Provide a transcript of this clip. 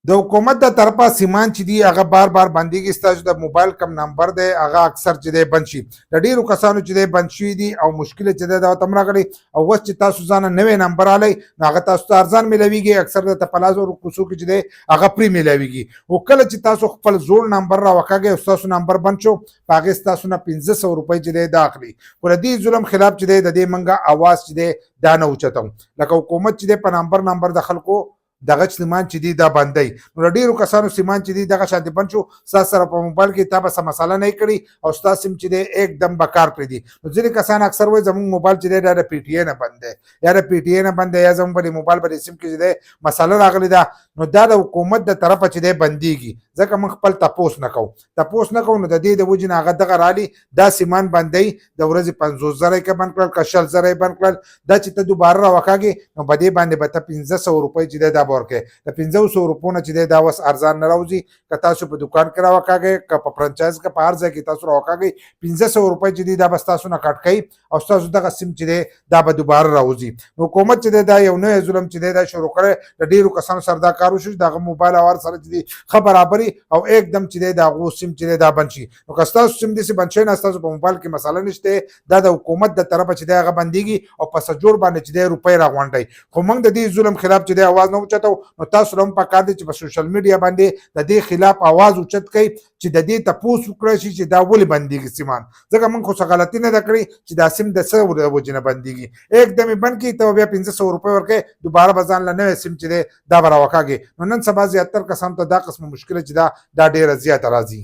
د حکومت د طرفه سیمان چې دی هغه بار بار بنديږي. ستاسو د موبایل کم نمبر دی هغه اکثر چې دی بند شي. د ډیرو کسانو چې دی بند شوي دي او مشکل چې دی دا تم راغلی او اوس چې تاسو ځان نوې نمبر آلی نو هغه تاسو ته ارزان ملويږي. اکثر د پلازو کوڅو کې چې دی هغه پری ملويږي. او کله چې تاسو خپل زوړ نمبر را وکاږئ او تاسو نمبر بند شو په هغې ستاسو نه 1500 روپۍ چې دی دا اخلي. خو د دې ظلم خلاف چې دی د دې منګه اواز چې دی دا نه اوچتو. لکه حکومت چې دی په نمبر د خلکو دغه سیمان چې دی دا بندي. نو ډیرو کسانو سیمان چې دی دغه شانتي بند شو. ستاسو سره په موبایل کې تا به څه مساله نه کړي او ستاسو سیم چې دی एकदम بکار پرېږدي. نو ځینې کسان اکثر وایي زموږ موبایل چې دی دا د پی ټي اې نه بند دی یا د پی ټي اې نه بند دی یا زموږ په موبایل په سیم کې چې دی مساله راغلې ده نو دا د حکومت د طرفه چې دی بنديږي. ځکه موږ خپل تپوس نه کوو نو د دې د وجې نه هغه دغه رالي دا سیمان بندوي. د ورځې 50,000 یې بند کړل که 60,000 یې بند کړل. دا چې ته دوباره را وکاږې نو په دې باندې به ته 1500 روپۍ چې دی دا به ورکوې. د 500 روپو نه چې دی دا اوس ارزان نه راوځي. که تاسو په دوکان کې را وکاږئ که په فرانچایز کې په هر ځای کې تاسو را وکاږئ 1500 روپۍ چې دی دا به ستاسو نه کټ کوي او ستاسو دغه سیم چې دی دا به دوباره راوځي. نو حکومت چې دی دا یو نوی ظلم چې دی دا شروع کړی. د ډیرو کسانو سره دا کار وشو چې دغه موبایل او هر سره چې دی ښه برابري او एकदम چې دی د هغو سیم چې دی دا بند شي. نو که ستاسو سیم داسې بند شوی نه ستاسو په موبایل کې مساله نشته دا د حکومت د طرفه چې دی هغه بندېږي او په سجور باندې چې دی روپۍ راغونډئ. خو موږ د دې ظلم خلاف چې دی اواز نه اوچتو. نو تاسو هم پکار دی چې په سوشل میډیا باندې د دې خلاف اواز اوچت کړئ چې د دې تپوس وکړی شي چې دا ولې بندېږي سیمان. ځکه موږ خو څه غلطي نه ده کړې چې دا سیم د څه وجې نه بندېږي. एकदम یې بند کړي ته بیا 1500 روپۍ ورکوې دوباره به ځان له نوی سیم چې دی دا به راوکاږې. نو نن سبا زیاتر کسانو ته دا قسمه مشکله چې دا ډېره زیاته راځي.